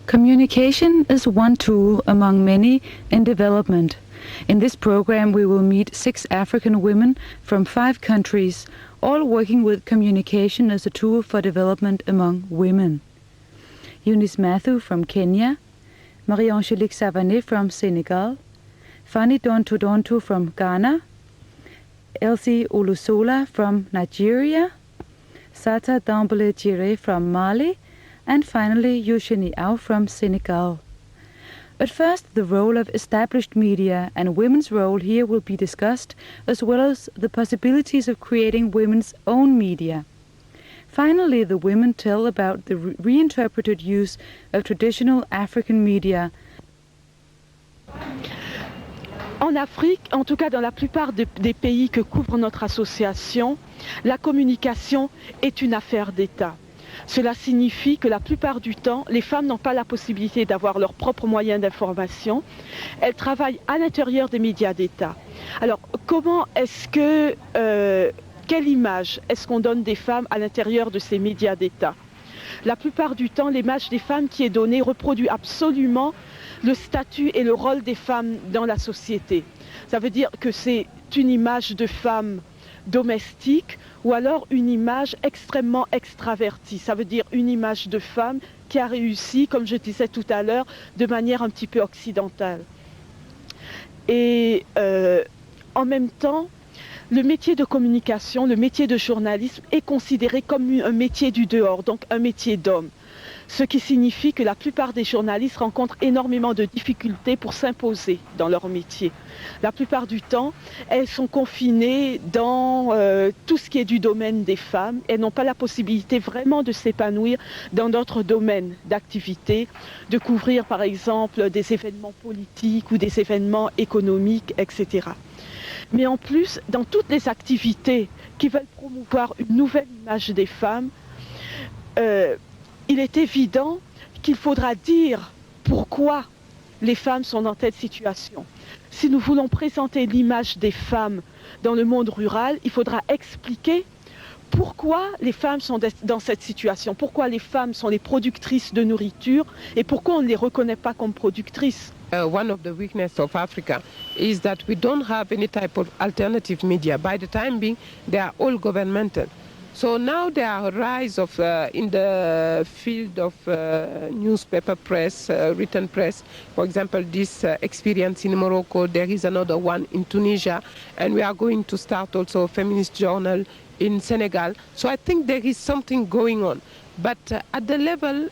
Communication is one tool among many in development. In this program we will meet 6 African women from 5 countries, all working with communication as a tool for development among women. Eunice Matthew from Kenya, Marie-Angélique Savané from Senegal, Fanny Donto Donto from Ghana, Elsie Olusola from Nigeria, Sata Dambele Jire from Mali, and finally Eugenie Au from Senegal. At first, the role of established media and women's role here will be discussed, as well as the possibilities of creating women's own media. Finally, the women tell about the reinterpreted use of traditional African media. En Afrique, en tout cas dans la plupart des pays que couvre notre association, la communication est une affaire d'État. Cela signifie que la plupart du temps, les femmes n'ont pas la possibilité d'avoir leurs propres moyens d'information. Elles travaillent à l'intérieur des médias d'État. Alors, comment est-ce que, quelle image est-ce qu'on donne des femmes à l'intérieur de ces médias d'État? La plupart du temps, l'image des femmes qui est donnée reproduit absolument le statut et le rôle des femmes dans la société. Ça veut dire que c'est une image de femme domestique ou alors une image extrêmement extravertie. Ça veut dire une image de femme qui a réussi, comme je disais tout à l'heure, de manière un petit peu occidentale. Et en même temps, le métier de communication, le métier de journalisme est considéré comme un métier du dehors, donc un métier d'homme. Ce qui signifie que la plupart des journalistes rencontrent énormément de difficultés pour s'imposer dans leur métier. La plupart du temps, elles sont confinées dans tout ce qui est du domaine des femmes. Elles n'ont pas la possibilité vraiment de s'épanouir dans d'autres domaines d'activité, de couvrir par exemple des événements politiques ou des événements économiques, etc. Mais en plus, dans toutes les activités qui veulent promouvoir une nouvelle image des femmes, il est évident qu'il faudra dire pourquoi les femmes sont dans telle situation. Si nous voulons présenter l'image des femmes dans le monde rural, il faudra expliquer pourquoi les femmes sont dans cette situation, pourquoi les femmes sont les productrices de nourriture et pourquoi on ne les reconnaît pas comme productrices. One of the weaknesses of Africa is that we don't have any type of alternative media. By the time being, they are all governmental. So now there are a rise of, in the field of newspaper press, written press. For example, this experience in Morocco, there is another one in Tunisia, and we are going to start also a feminist journal in Senegal. So I think there is something going on. But at the level,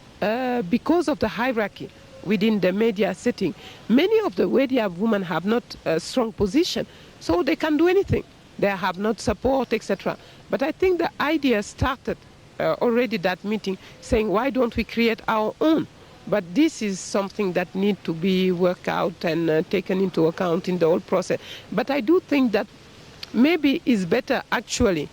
because of the hierarchy within the media setting, many of the media women have not a strong position, so they can do anything. They have not support, etc. But I think the idea started already that meeting, saying, why don't we create our own? But this is something that needs to be worked out and taken into account in the whole process. But I do think that maybe it's better actually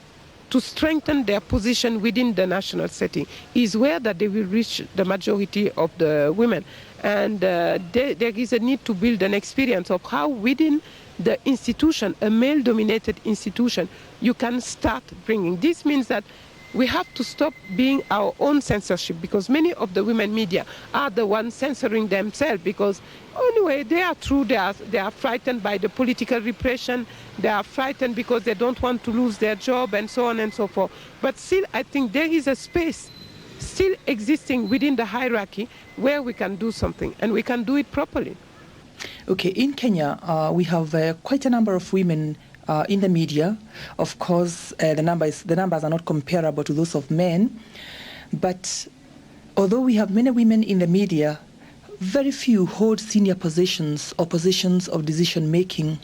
to strengthen their position within the national setting, is where that they will reach the majority of the women. And there is a need to build an experience of how within the institution, a male-dominated institution, you can start bringing. This means that we have to stop being our own censorship, because many of the women media are the ones censoring themselves, because anyway, they are true, they are frightened by the political repression, they are frightened because they don't want to lose their job and so on and so forth. But still, I think there is a space still existing within the hierarchy where we can do something, and we can do it properly. Okay, in Kenya, we have quite a number of women in the media. Of course, the numbers are not comparable to those of men. But although we have many women in the media, very few hold senior positions or positions of decision-making.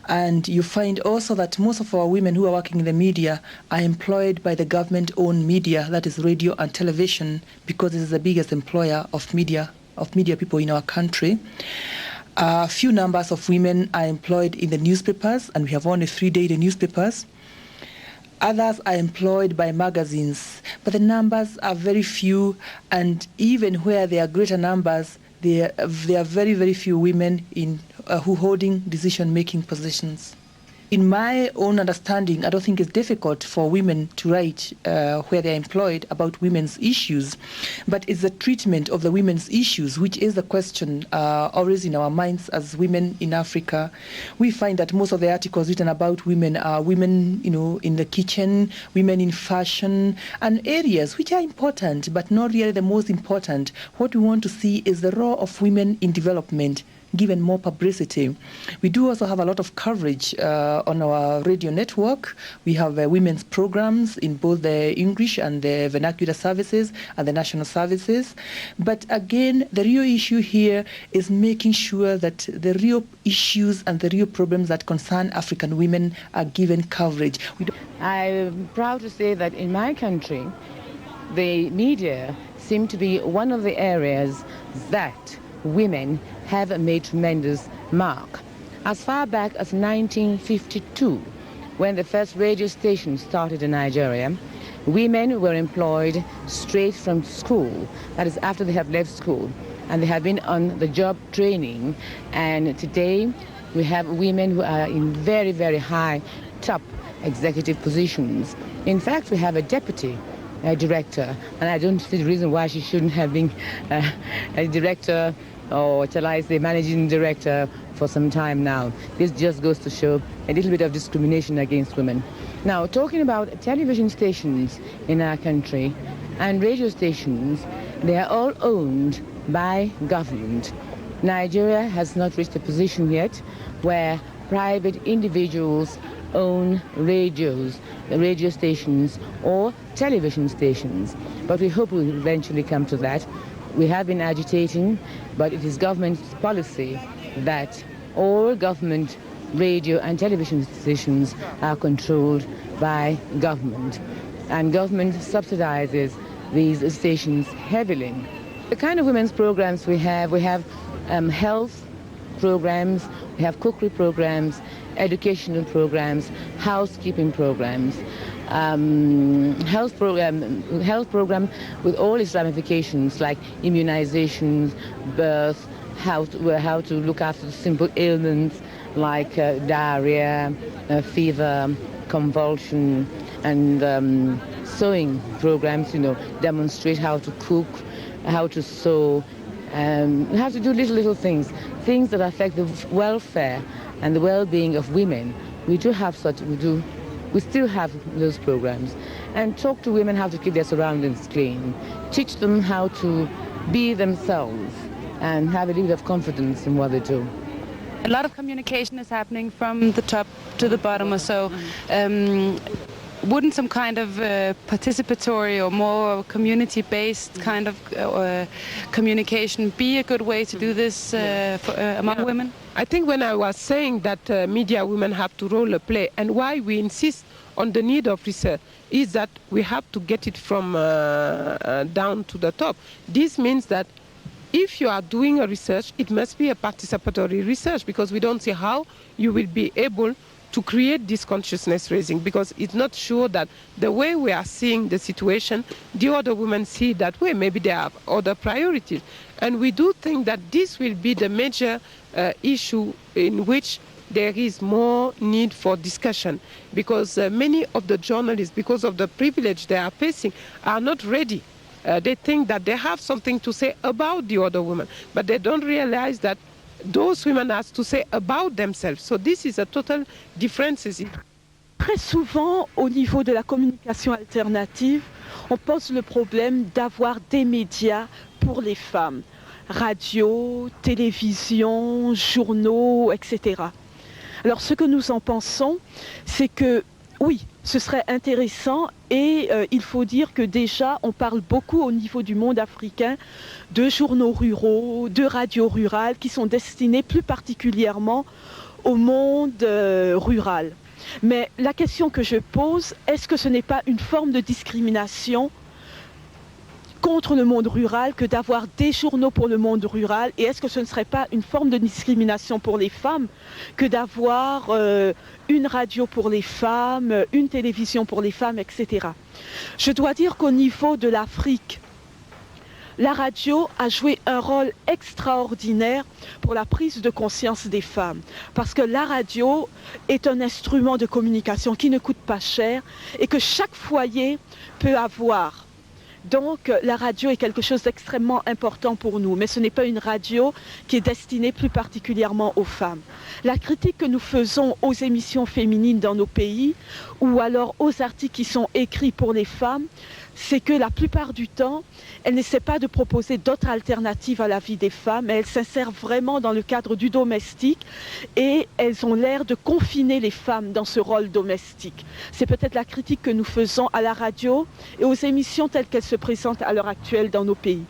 And you find also that most of our women who are working in the media are employed by the government-owned media, that is radio and television, because it is the biggest employer of media people in our country. Few numbers of women are employed in the newspapers, and we have only 3 daily newspapers. Others are employed by magazines, but the numbers are very few, and even where there are greater numbers, there are very, very few women who holding decision-making positions. In my own understanding, I don't think it's difficult for women to write where they're employed about women's issues, but it's the treatment of the women's issues, which is the question always in our minds as women in Africa. We find that most of the articles written about women are women, in the kitchen, women in fashion, and areas which are important, but not really the most important. What we want to see is the role of women in development, given more publicity. We do also have a lot of coverage on our radio network. We have women's programs in both the English and the vernacular services and the national services. But again, the real issue here is making sure that the real issues and the real problems that concern African women are given coverage. I'm proud to say that in my country, the media seem to be one of the areas that women have made tremendous mark. As far back as 1952, when the first radio station started in Nigeria, women were employed straight from school, that is after they have left school, and they have been on the job training. And today we have women who are in very, very high top executive positions. In fact, we have a deputy director, and I don't see the reason why she shouldn't have been a director, or shall I say managing director, for some time now. This just goes to show a little bit of discrimination against women. Now, talking about television stations in our country and radio stations, they are all owned by government. Nigeria has not reached a position yet where private individuals own radio stations or television stations, but we hope we'll eventually come to that. We have been agitating, but it is government's policy that all government radio and television stations are controlled by government, and government subsidizes these stations heavily. The kind of women's programs we have health programs, we have cookery programs, educational programs, housekeeping programs, health program with all its ramifications like immunizations, birth, how to look after simple ailments like diarrhea, fever, convulsion, and sewing programs, demonstrate how to cook, how to sew, how to do little things that affect the welfare and the well-being of women. We still have those programs. And talk to women how to keep their surroundings clean. Teach them how to be themselves and have a little bit of confidence in what they do. A lot of communication is happening from the top to the bottom or so. Wouldn't some kind of participatory or more community-based kind of communication be a good way to do this among women? I think when I was saying that media women have to role a play, and why we insist on the need of research is that we have to get it from down to the top. This means that if you are doing a research, it must be a participatory research, because we don't see how you will be able to create this consciousness raising, because it's not sure that the way we are seeing the situation, the other women see that way. Maybe they have other priorities. And we do think that this will be the major issue in which there is more need for discussion, because many of the journalists, because of the privilege they are facing, are not ready. They think that they have something to say about the other women, but they don't realize that those women have to say about themselves. So this is a total difference. Très souvent, au niveau de la communication alternative, on pose le problème d'avoir des médias pour les femmes. Radio, télévision, journaux, etc. Alors ce que nous en pensons, c'est que oui, ce serait intéressant, et il faut dire que déjà on parle beaucoup au niveau du monde africain de journaux ruraux, de radios rurales qui sont destinés plus particulièrement au monde rural. Mais la question que je pose, est-ce que ce n'est pas une forme de discrimination contre le monde rural que d'avoir des journaux pour le monde rural, et est-ce que ce ne serait pas une forme de discrimination pour les femmes que d'avoir une radio pour les femmes, une télévision pour les femmes, etc. Je dois dire qu'au niveau de l'Afrique, La radio a joué un rôle extraordinaire pour la prise de conscience des femmes, parce que la radio est un instrument de communication qui ne coûte pas cher et que chaque foyer peut avoir. Donc la radio est quelque chose d'extrêmement important pour nous, mais ce n'est pas une radio qui est destinée plus particulièrement aux femmes. La critique que nous faisons aux émissions féminines dans nos pays, ou alors aux articles qui sont écrits pour les femmes, c'est que la plupart du temps, elles n'essaient pas de proposer d'autres alternatives à la vie des femmes, mais elles s'insèrent vraiment dans le cadre du domestique et elles ont l'air de confiner les femmes dans ce rôle domestique. C'est peut-être la critique que nous faisons à la radio et aux émissions telles qu'elles se présentent à l'heure actuelle dans nos pays.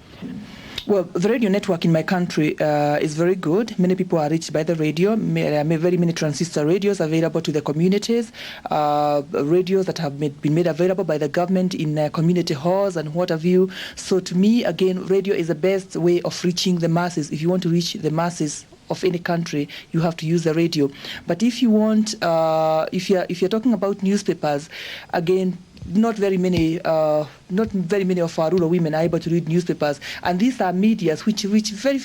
Well, the radio network in my country is very good. Many people are reached by the radio. There are very many transistor radios available to the communities, radios that have been made available by the government in community halls and what have you. So to me, again, radio is the best way of reaching the masses. If you want to reach the masses of any country, you have to use the radio. But if you want, if you're talking about newspapers, again, not very many of our rural women are able to read newspapers, and these are medias which reach very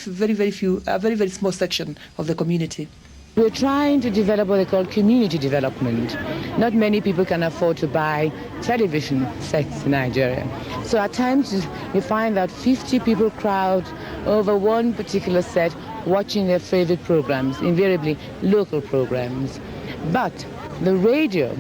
few, a very small section of the community. We're trying to develop what they call community development. Not many people can afford to buy television sets in Nigeria. So at times you find that 50 people crowd over one particular set watching their favorite programs, invariably local programs. But the radio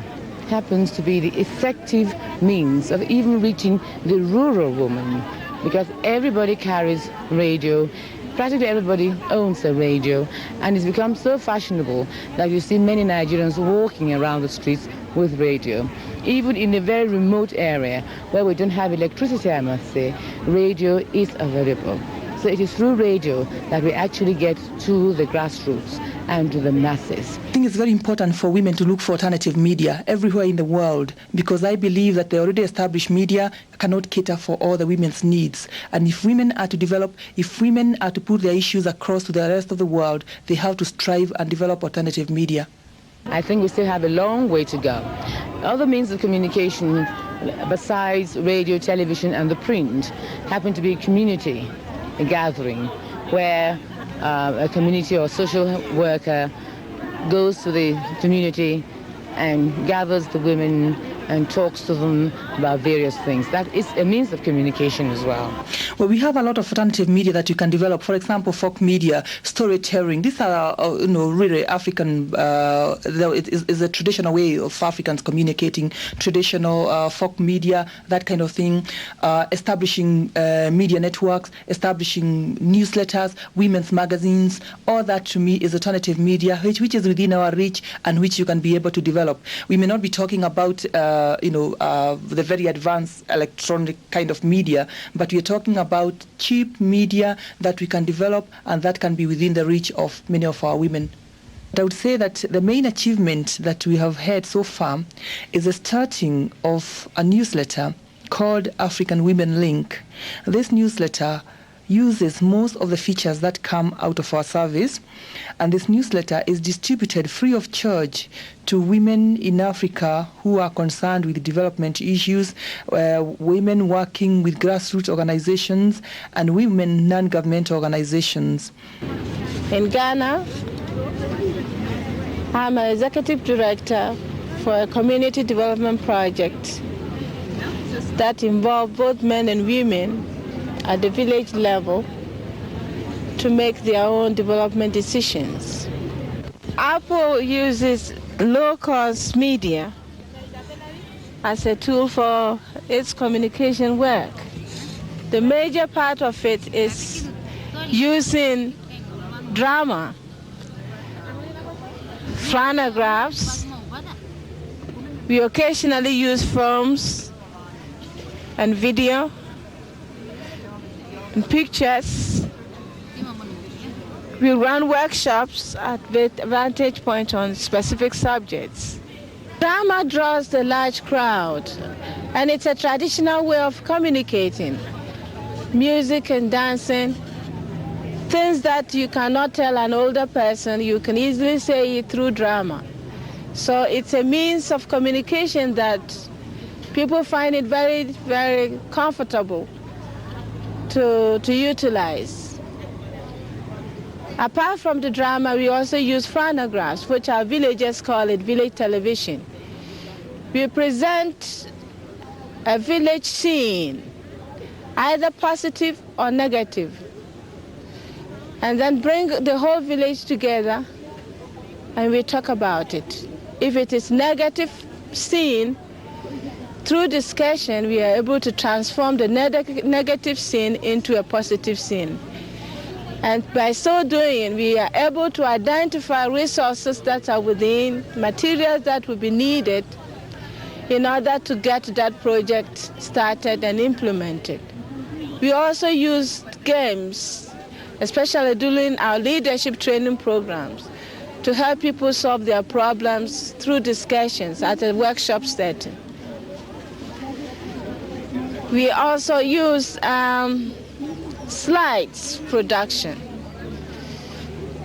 happens to be the effective means of even reaching the rural woman, because everybody carries radio, practically everybody owns a radio, and it's become so fashionable that you see many Nigerians walking around the streets with radio. Even in a very remote area where we don't have electricity, I must say, radio is available. So it is through radio that we actually get to the grassroots and to the masses. I think it's very important for women to look for alternative media everywhere in the world, because I believe that the already established media cannot cater for all the women's needs. And if women are to develop, if women are to put their issues across to the rest of the world, they have to strive and develop alternative media. I think we still have a long way to go. Other means of communication besides radio, television and the print happen to be community gathering, where a community or social worker goes to the community and gathers the women and talks to them about various things. That is a means of communication as well. Well, we have a lot of alternative media that you can develop. For example, folk media, storytelling. These are, really African. It is a traditional way of Africans communicating. Traditional folk media, that kind of thing. Establishing media networks, establishing newsletters, women's magazines. All that to me is alternative media, which is within our reach and which you can be able to develop. We may not be talking about the very advanced electronic kind of media, but we are talking about cheap media that we can develop and that can be within the reach of many of our women. But I would say that the main achievement that we have had so far is the starting of a newsletter called African Women Link. This newsletter uses most of the features that come out of our service, and this newsletter is distributed free of charge to women in Africa who are concerned with development issues, women working with grassroots organizations, and women non-governmental organizations. In Ghana, I'm an executive director for a community development project that involves both men and women at the village level to make their own development decisions. Apple uses low-cost media as a tool for its communication work. The major part of it is using drama, phonographs. We occasionally use films and video and pictures. We run workshops at Vantage Point on specific subjects. Drama draws a large crowd, and it's a traditional way of communicating. Music and dancing, things that you cannot tell an older person, you can easily say it through drama. So it's a means of communication that people find it very, very comfortable to utilize. Apart from the drama, we also use phonographs, which our villagers call it village television. We present a village scene, either positive or negative, and then bring the whole village together and we talk about it. If it is negative scene, through discussion we are able to transform the negative scene into a positive scene. And by so doing, we are able to identify resources that are within, materials that will be needed in order to get that project started and implemented. We also use games, especially during our leadership training programs, to help people solve their problems through discussions at a workshop setting. We also use slides production,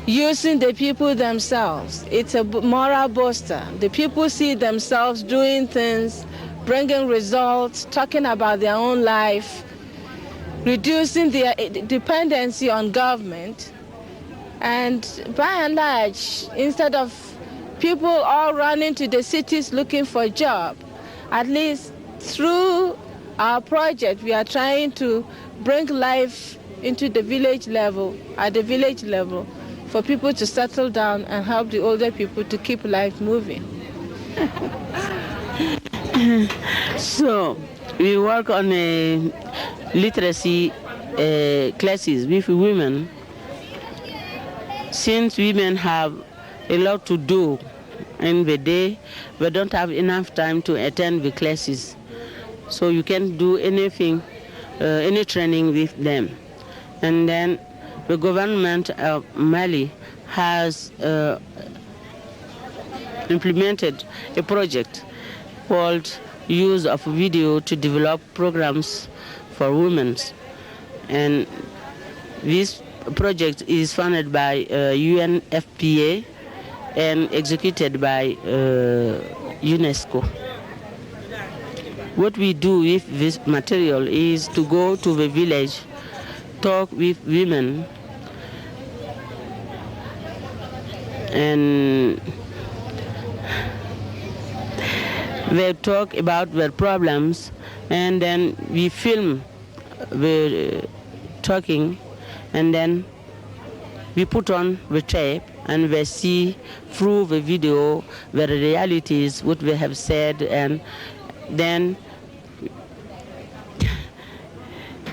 using the people themselves. It's a moral booster. The people see themselves doing things, bringing results, talking about their own life, reducing their dependency on government. And by and large, instead of people all running to the cities looking for a job, at least through our project, we are trying to bring life into the village level, at the village level, for people to settle down and help the older people to keep life moving. So we work on literacy classes with women. Since women have a lot to do in the day, we don't have enough time to attend the classes. So you can't do anything, any training with them. And then the government of Mali has implemented a project called Use of Video to develop programs for women. And this project is funded by UNFPA and executed by UNESCO. What we do with this material is to go to the village, talk with women, and they talk about their problems, and then we film the talking, and then we put on the tape, and they see through the video the realities, what they have said, and then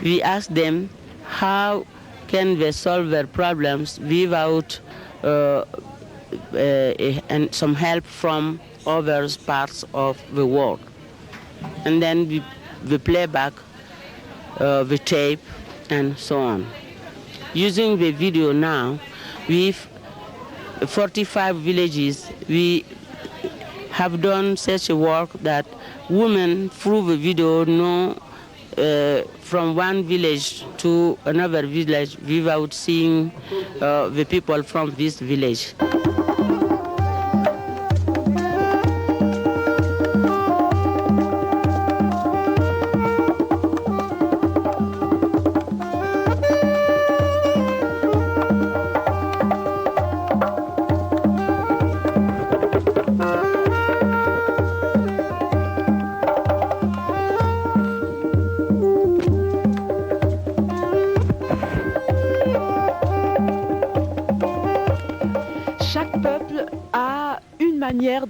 we ask them how can they solve their problems without and some help from other parts of the world. And then we play back the tape and so on. Using the video now, with 45 villages, we have done such a work that women through the video know from one village to another village without seeing the people from this village.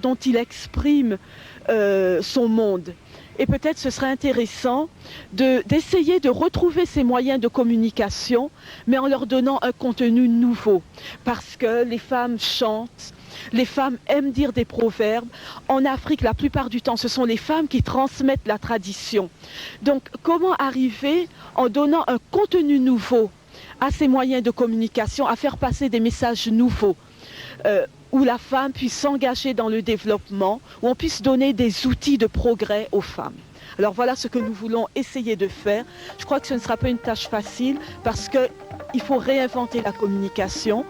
Dont il exprime son monde. Et peut-être ce serait intéressant d'essayer de retrouver ces moyens de communication, mais en leur donnant un contenu nouveau. Parce que les femmes chantent, les femmes aiment dire des proverbes. En Afrique, la plupart du temps, ce sont les femmes qui transmettent la tradition. Donc, comment arriver, en donnant un contenu nouveau à ces moyens de communication, à faire passer des messages nouveaux où la femme puisse s'engager dans le développement, où on puisse donner des outils de progrès aux femmes. Alors voilà ce que nous voulons essayer de faire. Je crois que ce ne sera pas une tâche facile parce qu'il faut réinventer la communication.